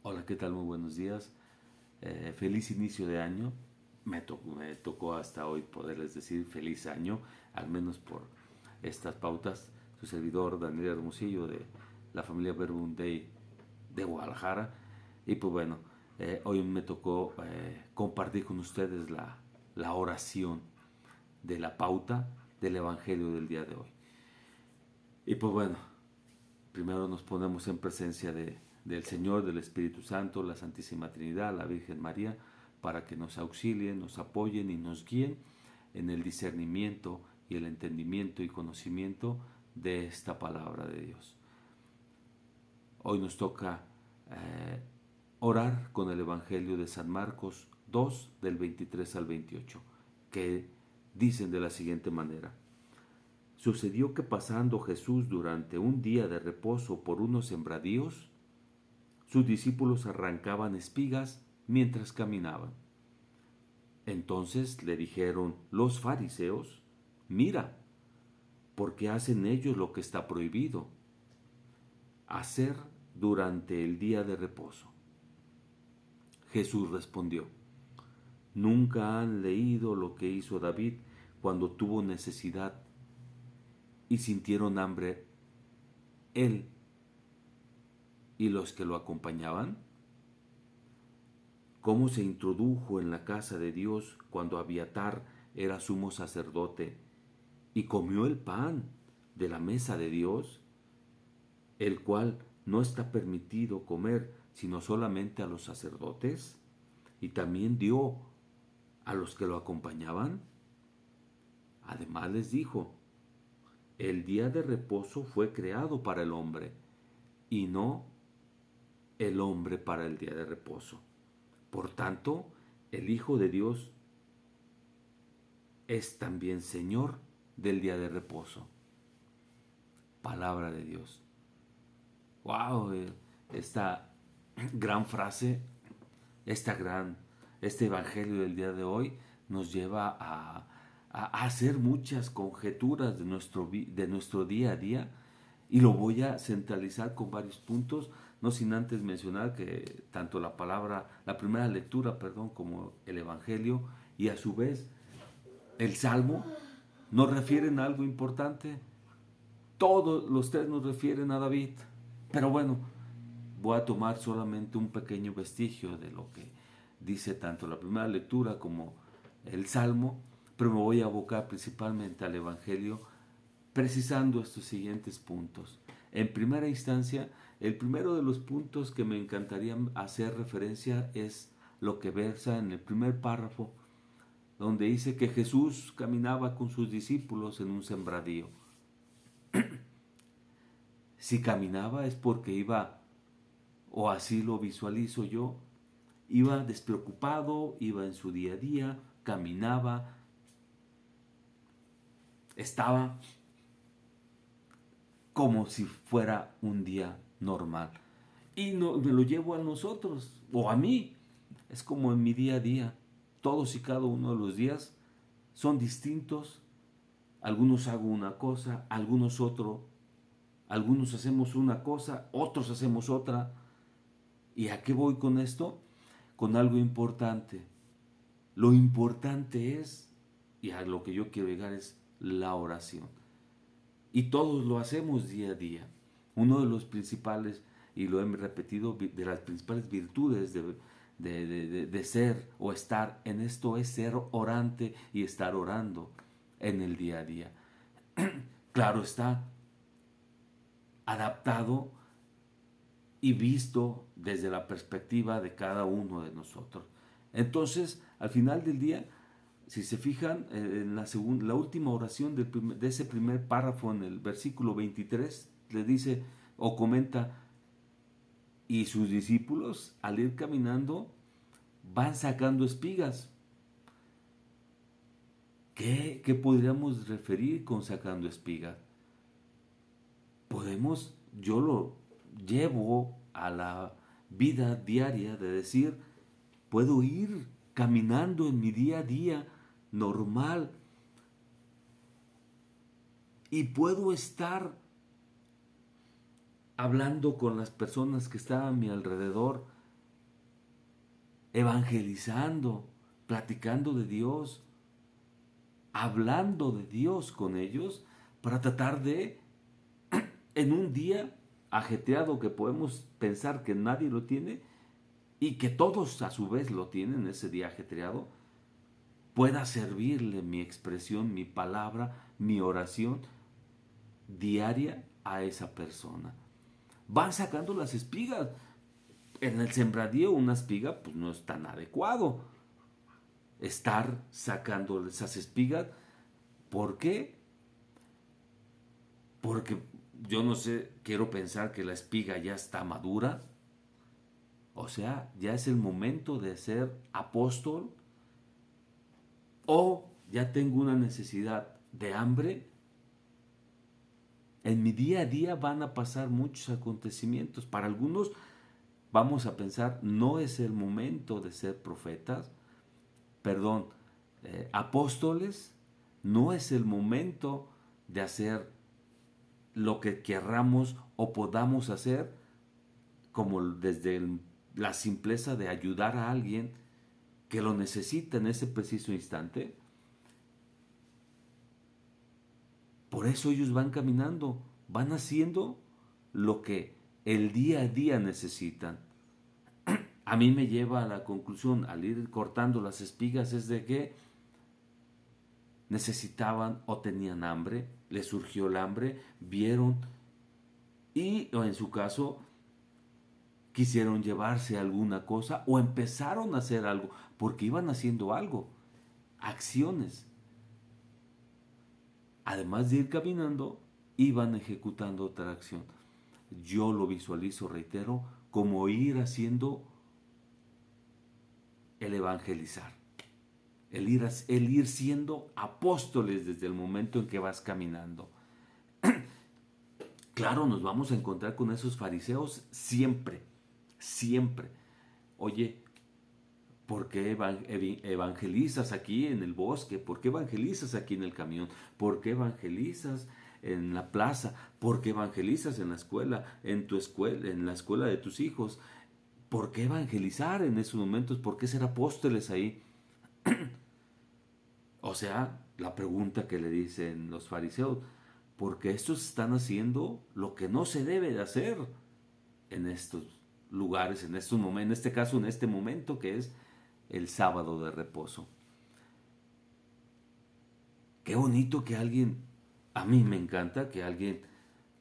Hola, ¿qué tal? Muy buenos días. Feliz inicio de año. Me tocó hasta hoy poderles decir feliz año, al menos por estas pautas. Su servidor Daniel Hermosillo de la familia Verbum Dei de Guadalajara. Y pues bueno, hoy me tocó compartir con ustedes la oración de la pauta del Evangelio del día de hoy. Y pues bueno, primero nos ponemos en presencia del Señor, del Espíritu Santo, la Santísima Trinidad, la Virgen María, para que nos auxilien, nos apoyen y nos guíen en el discernimiento y el entendimiento y conocimiento de esta palabra de Dios. Hoy nos toca orar con el Evangelio de San Marcos 2 del 23 al 28, que dicen de la siguiente manera. Sucedió que pasando Jesús durante un día de reposo por unos sembradíos, sus discípulos arrancaban espigas mientras caminaban. Entonces le dijeron los fariseos, mira, ¿por qué hacen ellos lo que está prohibido? Hacer durante el día de reposo. Jesús respondió, ¿nunca han leído lo que hizo David cuando tuvo necesidad y sintieron hambre él y los que lo acompañaban? ¿Cómo se introdujo en la casa de Dios cuando Abiatar era sumo sacerdote y comió el pan de la mesa de Dios, el cual no está permitido comer sino solamente a los sacerdotes? Y también dio a los que lo acompañaban. Además les dijo, el día de reposo fue creado para el hombre y no el hombre para el día de reposo. Por tanto, el Hijo de Dios es también Señor del día de reposo. Palabra de Dios. ¡Wow! Esta gran frase, este evangelio del día de hoy nos lleva a hacer muchas conjeturas de nuestro día a día, y lo voy a centralizar con varios puntos, no sin antes mencionar que tanto la primera lectura, perdón, como el evangelio y a su vez el salmo nos refieren a algo importante. Todos los tres nos refieren a David. Pero bueno, voy a tomar solamente un pequeño vestigio de lo que dice tanto la primera lectura como el Salmo, pero me voy a abocar principalmente al Evangelio precisando estos siguientes puntos. En primera instancia, el primero de los puntos que me encantaría hacer referencia es lo que versa en el primer párrafo, donde dice que Jesús caminaba con sus discípulos en un sembradío. Si caminaba es porque iba, o así lo visualizo yo, iba despreocupado, iba en su día a día, caminaba, estaba como si fuera un día normal. Y no, me lo llevo a nosotros, o a mí. Es como en mi día a día. Todos y cada uno de los días son distintos. Algunos hago una cosa, algunos otro. Algunos hacemos una cosa, otros hacemos otra. ¿Y a qué voy con esto? Con algo importante. Lo importante es, y a lo que yo quiero llegar es la oración. Y todos lo hacemos día a día. Uno de los principales, y lo he repetido, de las principales virtudes de ser o estar en esto es ser orante y estar orando en el día a día. Claro está, adaptado y visto desde la perspectiva de cada uno de nosotros. Entonces, al final del día, si se fijan en la última oración de ese primer párrafo en el versículo 23, le dice o comenta, y sus discípulos al ir caminando van sacando espigas. ¿Qué podríamos referir con sacando espigas? Yo lo llevo a la vida diaria de decir, puedo ir caminando en mi día a día normal y puedo estar hablando con las personas que están a mi alrededor evangelizando, platicando de Dios, hablando de Dios con ellos para tratar de, en un día ajetreado que podemos pensar que nadie lo tiene y que todos a su vez lo tienen ese día ajetreado, pueda servirle mi expresión, mi palabra, mi oración diaria a esa persona. Van sacando las espigas. En el sembradío una espiga pues no es tan adecuado estar sacando esas espigas. ¿Por qué? Porque yo no sé, quiero pensar que la espiga ya está madura. O sea, ya es el momento de ser apóstol. O ya tengo una necesidad de hambre. En mi día a día van a pasar muchos acontecimientos. Para algunos vamos a pensar, no es el momento de ser profetas, perdón, apóstoles, no es el momento de hacer lo que querramos o podamos hacer, como desde la simpleza de ayudar a alguien que lo necesita en ese preciso instante. Por eso ellos van caminando, van haciendo lo que el día a día necesitan. A mí me lleva a la conclusión, al ir cortando las espigas, es de que necesitaban o tenían hambre, les surgió el hambre, vieron y, o en su caso, quisieron llevarse alguna cosa o empezaron a hacer algo, porque iban haciendo algo, acciones. Además de ir caminando, iban ejecutando otra acción. Yo lo visualizo, reitero, como ir haciendo el evangelizar. El ir siendo apóstoles desde el momento en que vas caminando. Claro, nos vamos a encontrar con esos fariseos siempre, siempre. Oye, ¿por qué evangelizas aquí en el bosque? ¿Por qué evangelizas aquí en el camión? ¿Por qué evangelizas en la plaza? ¿Por qué evangelizas en la escuela, en tu escuela, en la escuela de tus hijos? ¿Por qué evangelizar en esos momentos? ¿Por qué ser apóstoles ahí? O sea, la pregunta que le dicen los fariseos, porque estos están haciendo lo que no se debe de hacer en estos lugares, en estos momentos, en este caso, en este momento que es el sábado de reposo. Qué bonito que alguien, a mí me encanta que alguien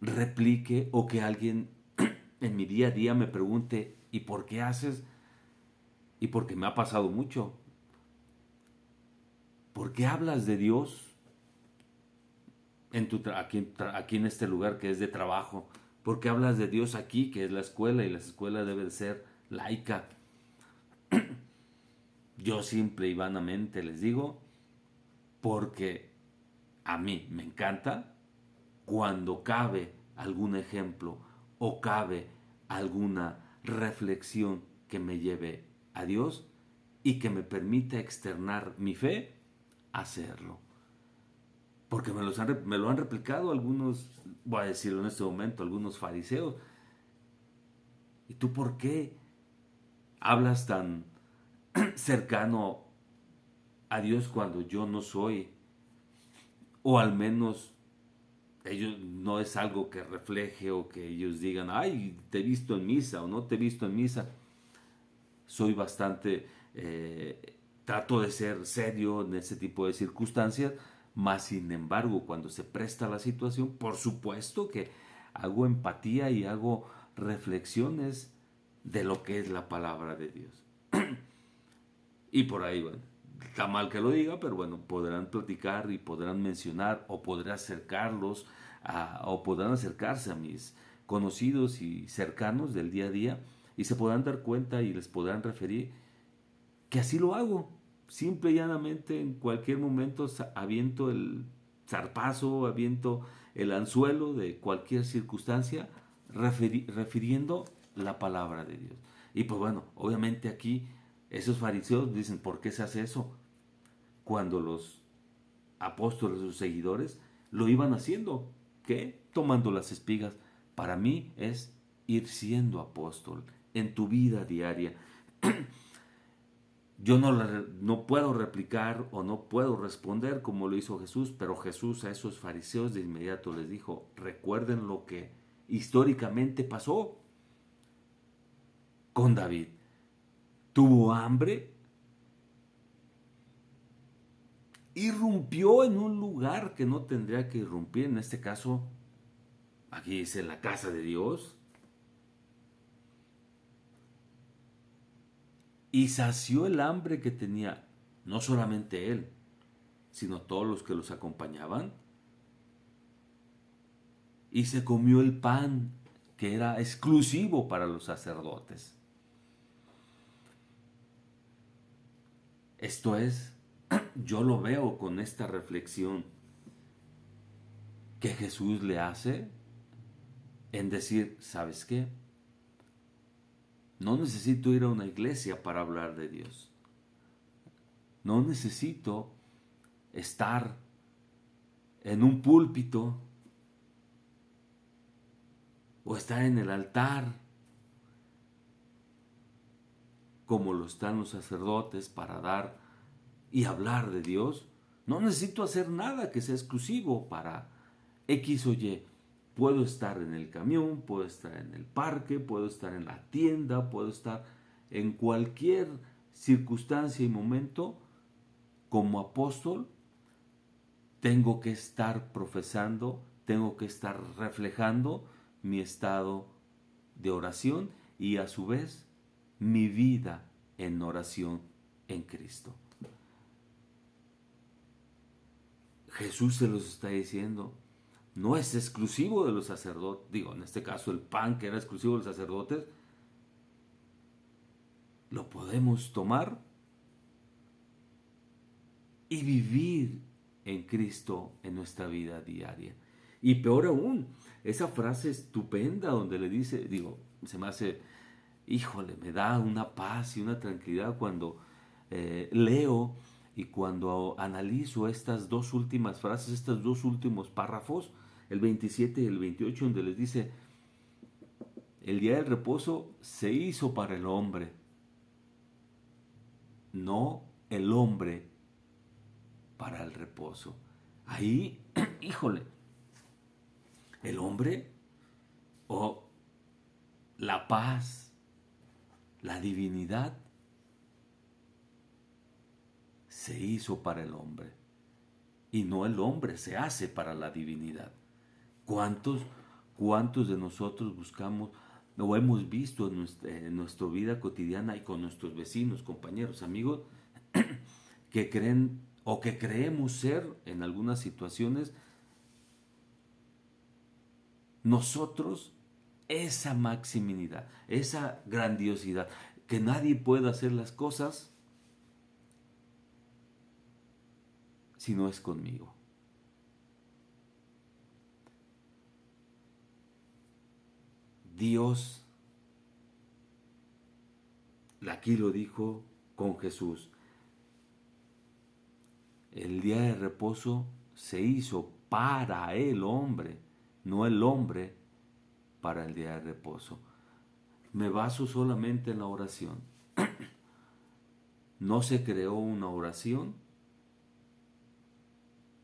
replique o que alguien en mi día a día me pregunte, ¿y por qué haces? Y porque me ha pasado mucho. ¿Por qué hablas de Dios aquí en este lugar que es de trabajo? ¿Por qué hablas de Dios aquí, que es la escuela, y la escuela debe de ser laica? Yo simple y vanamente les digo, porque a mí me encanta cuando cabe algún ejemplo o cabe alguna reflexión que me lleve a Dios y que me permita externar mi fe, hacerlo. Porque me lo han replicado algunos, voy a decirlo en este momento, algunos fariseos. ¿Y tú por qué hablas tan cercano a Dios cuando yo no soy? O al menos ellos no es algo que refleje o que ellos digan, ay, te he visto en misa o no te he visto en misa. Soy bastante, trato de ser serio en ese tipo de circunstancias, más sin embargo, cuando se presta la situación, por supuesto que hago empatía y hago reflexiones de lo que es la palabra de Dios. Y por ahí, bueno, está mal que lo diga, pero bueno, podrán platicar y podrán mencionar o podré acercarlos o podrán acercarse a mis conocidos y cercanos del día a día y se podrán dar cuenta y les podrán referir que así lo hago. Simple y llanamente en cualquier momento aviento el zarpazo, aviento el anzuelo de cualquier circunstancia refiriendo la palabra de Dios. Y pues bueno, obviamente aquí esos fariseos dicen, ¿por qué se hace eso? Cuando los apóstoles, sus seguidores, lo iban haciendo. ¿Qué? Tomando las espigas. Para mí es ir siendo apóstol en tu vida diaria. Yo no puedo replicar o no puedo responder como lo hizo Jesús, pero Jesús a esos fariseos de inmediato les dijo, recuerden lo que históricamente pasó con David. Tuvo hambre, irrumpió en un lugar que no tendría que irrumpir, en este caso, aquí dice la casa de Dios, y sació el hambre que tenía no solamente él, sino todos los que los acompañaban, y se comió el pan que era exclusivo para los sacerdotes. Esto es, yo lo veo con esta reflexión que Jesús le hace en decir, ¿sabes qué? No necesito ir a una iglesia para hablar de Dios. No necesito estar en un púlpito o estar en el altar como lo están los sacerdotes para dar y hablar de Dios. No necesito hacer nada que sea exclusivo para X o Y. Puedo estar en el camión, puedo estar en el parque, puedo estar en la tienda, puedo estar en cualquier circunstancia y momento. Como apóstol, tengo que estar profesando, tengo que estar reflejando mi estado de oración y a su vez mi vida en oración en Cristo. Jesús se los está diciendo, no es exclusivo de los sacerdotes, digo, en este caso el pan que era exclusivo de los sacerdotes, lo podemos tomar y vivir en Cristo en nuestra vida diaria. Y peor aún, esa frase estupenda donde le dice, digo, se me hace, híjole, me da una paz y una tranquilidad cuando leo y cuando analizo estas dos últimas frases, estos dos últimos párrafos, el 27 y el 28, donde les dice, el día del reposo se hizo para el hombre, no el hombre para el reposo. Ahí, híjole, el hombre o la paz, la divinidad, se hizo para el hombre y no el hombre se hace para la divinidad. ¿Cuántos de nosotros buscamos o hemos visto en nuestra vida cotidiana y con nuestros vecinos, compañeros, amigos, que creen o que creemos ser en algunas situaciones nosotros esa maximidad, esa grandiosidad, que nadie puede hacer las cosas si no es conmigo? Dios, aquí lo dijo con Jesús, el día de reposo se hizo para el hombre, no el hombre para el día de reposo. Me baso solamente en la oración. No se creó una oración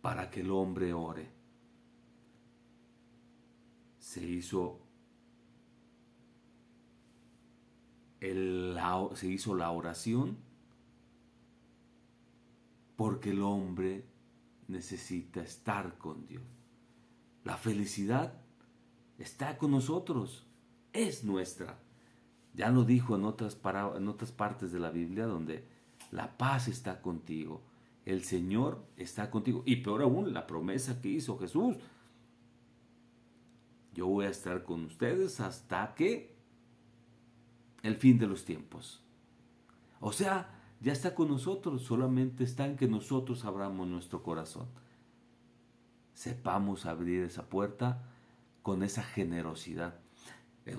para que el hombre ore. Se hizo la oración porque el hombre necesita estar con Dios. La felicidad está con nosotros, es nuestra. Ya lo dijo en otras partes de la Biblia donde la paz está contigo, el Señor está contigo. Y peor aún, la promesa que hizo Jesús. Yo voy a estar con ustedes hasta que el fin de los tiempos. O sea, ya está con nosotros, solamente está en que nosotros abramos nuestro corazón. Sepamos abrir esa puerta con esa generosidad. En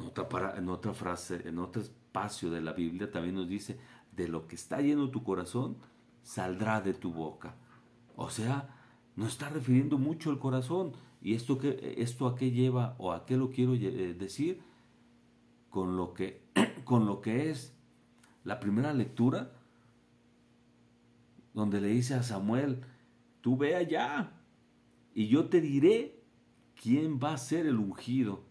otra frase, en otro espacio de la Biblia también nos dice, de lo que está lleno tu corazón, saldrá de tu boca. O sea, nos está refiriendo mucho el corazón. ¿Y esto a qué lleva o a qué lo quiero decir? Con lo que, con lo que es la primera lectura, donde le dice a Samuel, tú ve allá y yo te diré quién va a ser el ungido.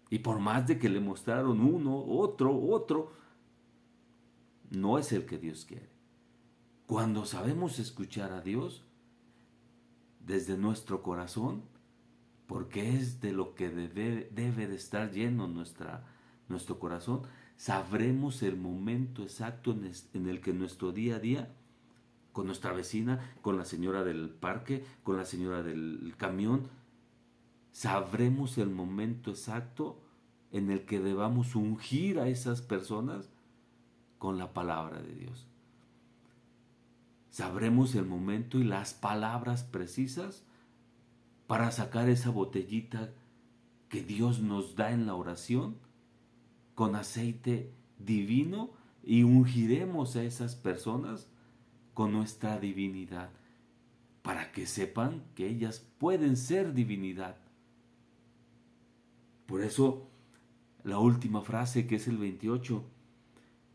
Y por más de que le mostraron uno, otro, no es el que Dios quiere. Cuando sabemos escuchar a Dios desde nuestro corazón, porque es de lo que debe de estar lleno nuestro corazón, sabremos el momento exacto en el que nuestro día a día, con nuestra vecina, con la señora del parque, con la señora del camión, sabremos el momento exacto en el que debamos ungir a esas personas con la palabra de Dios. Sabremos el momento y las palabras precisas para sacar esa botellita que Dios nos da en la oración con aceite divino y ungiremos a esas personas con nuestra divinidad para que sepan que ellas pueden ser divinidad. Por eso la última frase, que es el 28,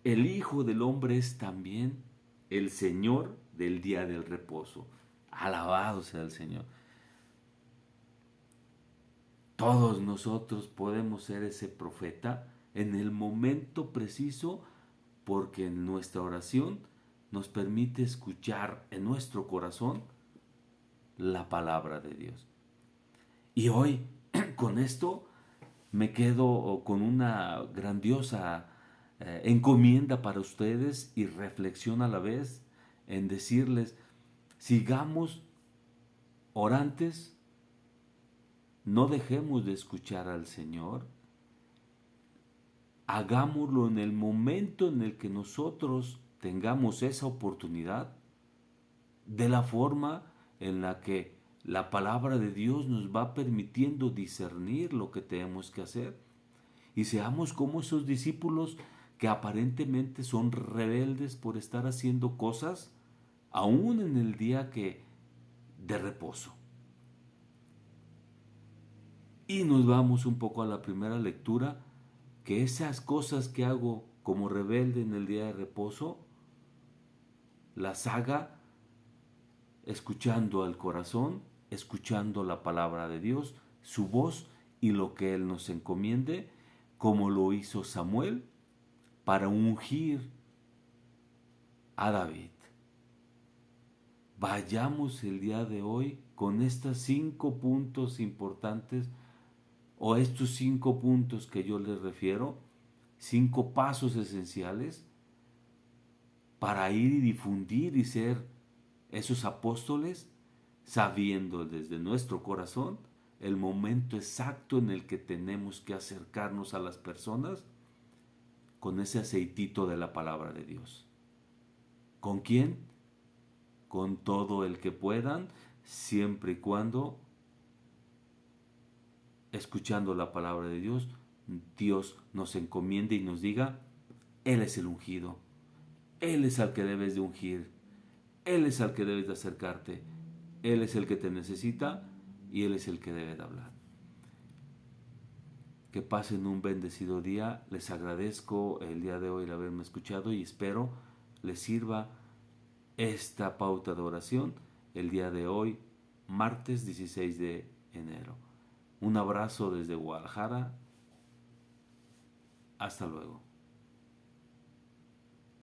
el Hijo del Hombre es también el Señor del día del reposo. Alabado sea el Señor. Todos nosotros podemos ser ese profeta en el momento preciso, porque en nuestra oración nos permite escuchar en nuestro corazón la palabra de Dios. Y hoy, con esto, me quedo con una grandiosa encomienda para ustedes y reflexión a la vez en decirles, sigamos orantes, no dejemos de escuchar al Señor, hagámoslo en el momento en el que nosotros tengamos esa oportunidad, de la forma en la que la palabra de Dios nos va permitiendo discernir lo que tenemos que hacer. Y seamos como esos discípulos que aparentemente son rebeldes por estar haciendo cosas aún en el día de reposo. Y nos vamos un poco a la primera lectura, que esas cosas que hago como rebelde en el día de reposo, las haga escuchando al corazón, escuchando la palabra de Dios, su voz y lo que Él nos encomiende, como lo hizo Samuel para ungir a David. Vayamos el día de hoy con estos 5 puntos importantes, o estos 5 puntos que yo les refiero, 5 pasos esenciales para ir y difundir y ser esos apóstoles, sabiendo desde nuestro corazón el momento exacto en el que tenemos que acercarnos a las personas con ese aceitito de la palabra de Dios. ¿Con quién? Con todo el que puedan, siempre y cuando, escuchando la palabra de Dios, Dios nos encomiende y nos diga, Él es el ungido, Él es al que debes de ungir, Él es al que debes de acercarte, Él es el que te necesita y Él es el que debe de hablar. Que pasen un bendecido día. Les agradezco el día de hoy el haberme escuchado y espero les sirva esta pauta de oración el día de hoy, martes 16 de enero. Un abrazo desde Guadalajara. Hasta luego.